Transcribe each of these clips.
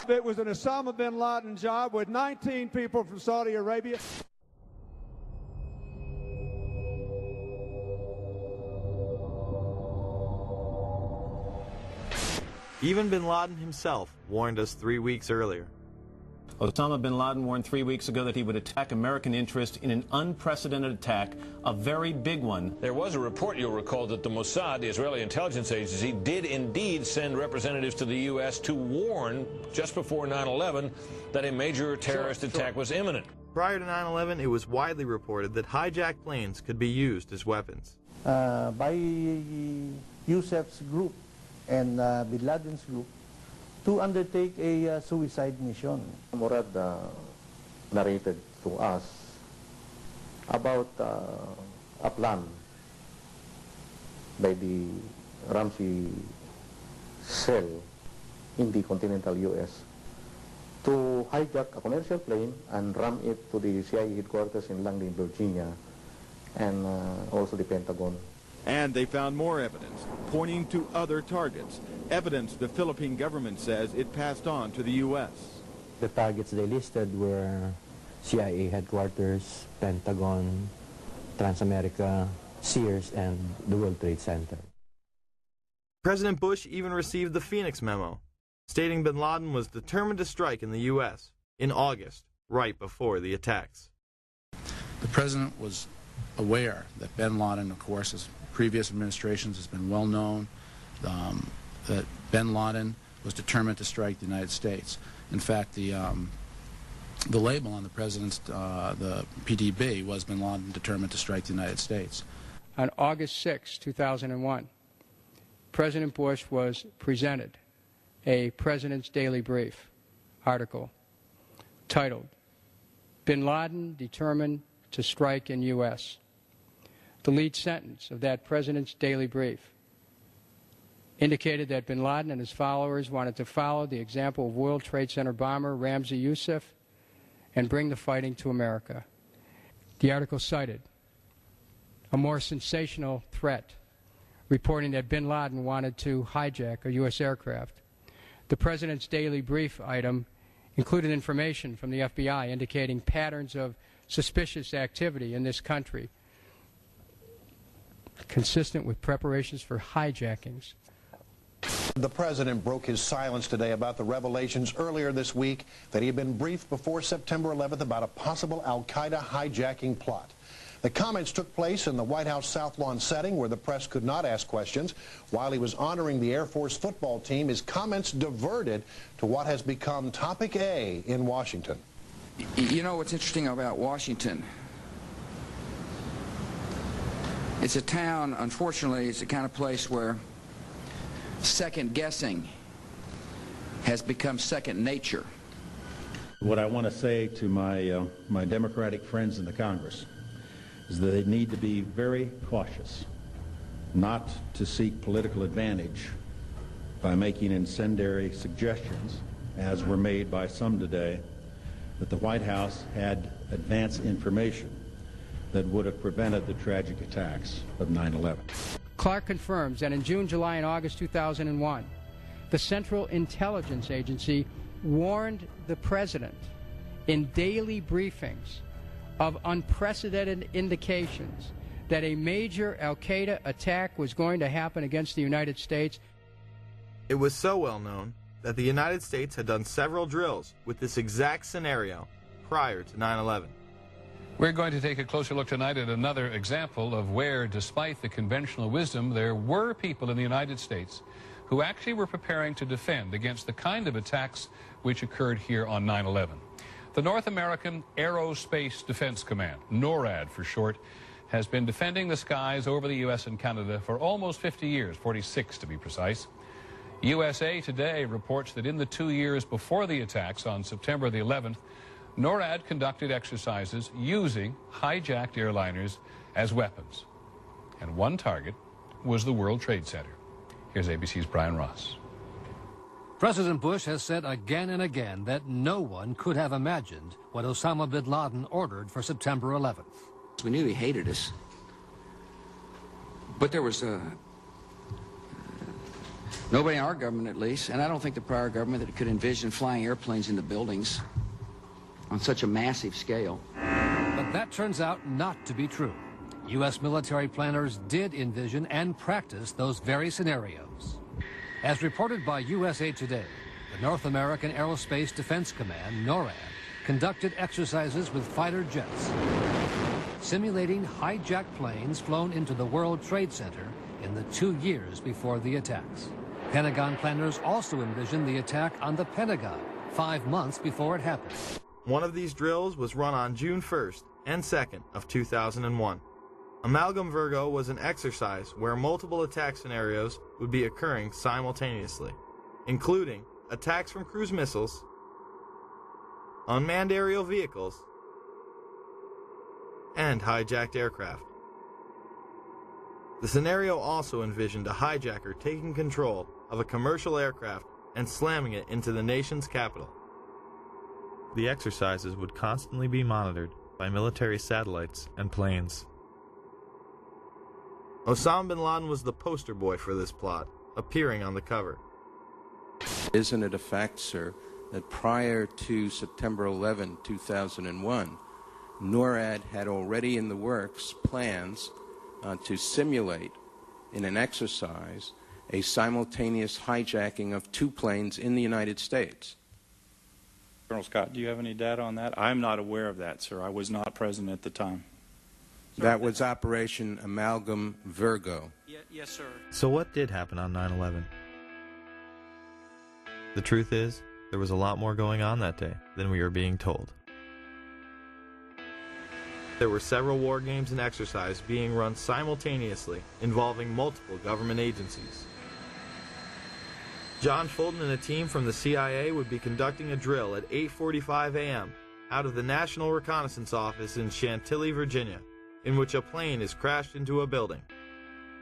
It was an Osama bin Laden job with 19 people from Saudi Arabia. Even bin Laden himself warned us 3 weeks earlier. Osama bin Laden warned 3 weeks ago that he would attack American interest in an unprecedented attack, a very big one. There was a report, you'll recall, that the Mossad, the Israeli intelligence agency, did indeed send representatives to the U.S. to warn, just before 9/11, that a major terrorist attack was imminent. Prior to 9/11, it was widely reported that hijacked planes could be used as weapons. By Youssef's group and bin Laden's group to undertake a suicide mission. Murad narrated to us about a plan by the Ramsey cell in the continental U.S. to hijack a commercial plane and ram it to the CIA headquarters in Langley, Virginia, and also the Pentagon. And they found more evidence pointing to other targets, evidence the Philippine government says it passed on to the U.S. The targets they listed were CIA headquarters, Pentagon, Transamerica, Sears, and the World Trade Center. President Bush even received the Phoenix memo, stating bin Laden was determined to strike in the U.S. in August, right before the attacks. The president was aware that bin Laden, of course, as previous administrations has been well known, that bin Laden was determined to strike the United States. In fact, the label on the president's, the PDB, was bin Laden determined to strike the United States. On August 6, 2001, President Bush was presented a President's Daily Brief article titled, "Bin Laden Determined to Strike in U.S." The lead sentence of that President's Daily Brief indicated that bin Laden and his followers wanted to follow the example of World Trade Center bomber Ramzi Youssef and bring the fighting to America. The article cited a more sensational threat, reporting that bin Laden wanted to hijack a U.S. aircraft. The President's Daily Brief item included information from the FBI indicating patterns of suspicious activity in this country, consistent with preparations for hijackings. The president broke his silence today about the revelations earlier this week that he had been briefed before September 11th about a possible al-Qaeda hijacking plot. The comments took place in the White House South Lawn setting where the press could not ask questions. While he was honoring the Air Force football team, his comments diverted to what has become topic A in Washington. You know what's interesting about Washington? It's a town, unfortunately, it's the kind of place where second guessing has become second nature. What I want to say to my Democratic friends in the Congress is that they need to be very cautious not to seek political advantage by making incendiary suggestions, as were made by some today, that the White House had advance information that would have prevented the tragic attacks of 9/11. Clark confirms that in June, July, and August 2001, the Central Intelligence Agency warned the President in daily briefings of unprecedented indications that a major al-Qaeda attack was going to happen against the United States. It was so well known that the United States had done several drills with this exact scenario prior to 9/11. We're going to take a closer look tonight at another example of where, despite the conventional wisdom, there were people in the United States who actually were preparing to defend against the kind of attacks which occurred here on 9/11. The North American Aerospace Defense Command, NORAD for short, has been defending the skies over the U.S. and Canada for almost 50 years, 46 to be precise. USA Today reports that in the 2 years before the attacks on September the 11th, NORAD conducted exercises using hijacked airliners as weapons. And one target was the World Trade Center. Here's ABC's Brian Ross. President Bush has said again and again that no one could have imagined what Osama bin Laden ordered for September 11th. We knew he hated us. But there was Nobody in our government, at least, and I don't think the prior government, that could envision flying airplanes into buildings on such a massive scale. But that turns out not to be true. U.S. military planners did envision and practice those very scenarios. As reported by USA Today, the North American Aerospace Defense Command, NORAD, conducted exercises with fighter jets, simulating hijacked planes flown into the World Trade Center in the 2 years before the attacks. Pentagon planners also envisioned the attack on the Pentagon 5 months before it happened. One of these drills was run on June 1st and 2nd of 2001. Amalgam Virgo was an exercise where multiple attack scenarios would be occurring simultaneously, including attacks from cruise missiles, unmanned aerial vehicles, and hijacked aircraft. The scenario also envisioned a hijacker taking control of a commercial aircraft and slamming it into the nation's capital. The exercises would constantly be monitored by military satellites and planes. Osama bin Laden was the poster boy for this plot, appearing on the cover. Isn't it a fact, sir, that prior to September 11, 2001, NORAD had already in the works plans to simulate in an exercise a simultaneous hijacking of 2 planes in the United States? Colonel Scott, do you have any data on that? I'm not aware of that, sir. I was not present at the time. That was Operation Amalgam Virgo. Yes, sir. So what did happen on 9/11? The truth is, there was a lot more going on that day than we are being told. There were several war games and exercises being run simultaneously, involving multiple government agencies. John Fulton and a team from the CIA would be conducting a drill at 8:45 a.m. out of the National Reconnaissance Office in Chantilly, Virginia, in which a plane is crashed into a building.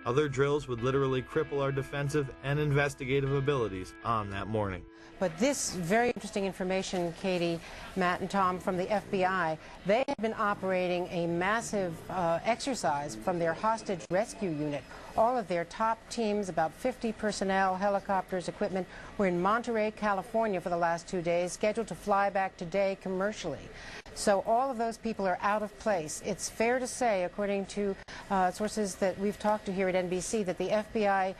Other drills would literally cripple our defensive and investigative abilities on that morning. But this very interesting information, Katie, Matt, and Tom, from the FBI, they had been operating a massive exercise from their hostage rescue unit. All of their top teams, about 50 personnel, helicopters, equipment, were in Monterey, California for the last 2 days, scheduled to fly back today commercially. So all of those people are out of place. It's fair to say, according to sources that we've talked to here at NBC, that the FBI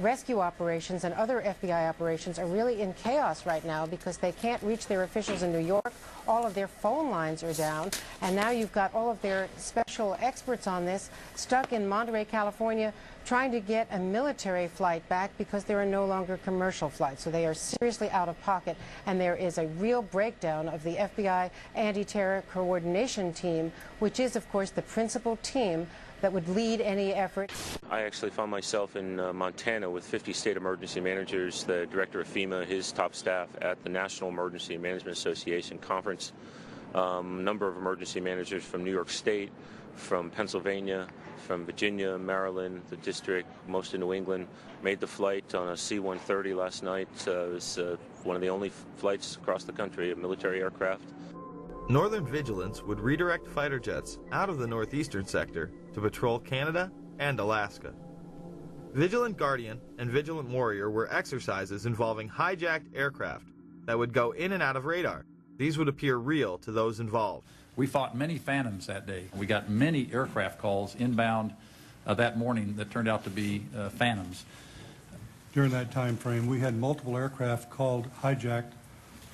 rescue operations and other FBI operations are really in chaos right now because they can't reach their officials in New York. All of their phone lines are down, and now you've got all of their special experts on this stuck in Monterey, California, trying to get a military flight back because there are no longer commercial flights. So they are seriously out of pocket, and there is a real breakdown of the FBI anti-terror coordination team, which is, of course, the principal team that would lead any effort. I actually found myself in Montana with 50 state emergency managers, the director of FEMA, his top staff at the National Emergency Management Association conference, number of emergency managers from New York State, from Pennsylvania, from Virginia, Maryland, the district, most in New England, made the flight on a C-130 last night. It was one of the only flights across the country, a military aircraft. Northern Vigilance would redirect fighter jets out of the northeastern sector to patrol Canada and Alaska. Vigilant Guardian and Vigilant Warrior were exercises involving hijacked aircraft that would go in and out of radar. These would appear real to those involved. We fought many phantoms that day. We got many aircraft calls inbound that morning that turned out to be phantoms. During that time frame, we had multiple aircraft called hijacked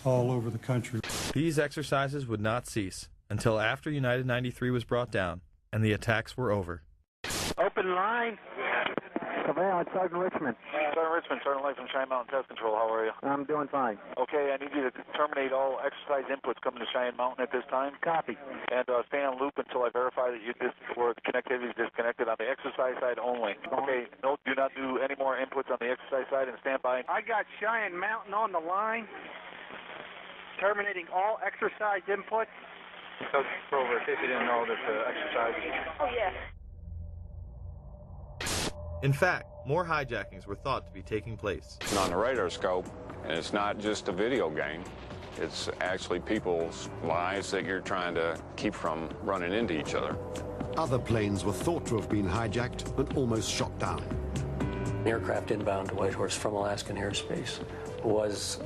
all over the country. These exercises would not cease until after United 93 was brought down and the attacks were over. Open line. Surveillance, Sergeant Richmond. Sergeant Richmond, Sergeant Light from Cheyenne Mountain Test Control. How are you? I'm doing fine. Okay, I need you to terminate all exercise inputs coming to Cheyenne Mountain at this time. Copy. And stay on loop until I verify that or the connectivity is disconnected on the exercise side only. Okay, no, do not do any more inputs on the exercise side and stand by. I got Cheyenne Mountain on the line. Terminating all exercise inputs. So, over, in case you didn't know, there's exercise. Oh, yes. In fact, more hijackings were thought to be taking place. On the radar scope, and it's not just a video game. It's actually people's lives that you're trying to keep from running into each other. Other planes were thought to have been hijacked and almost shot down. aircraft inbound to Whitehorse from Alaskan airspace was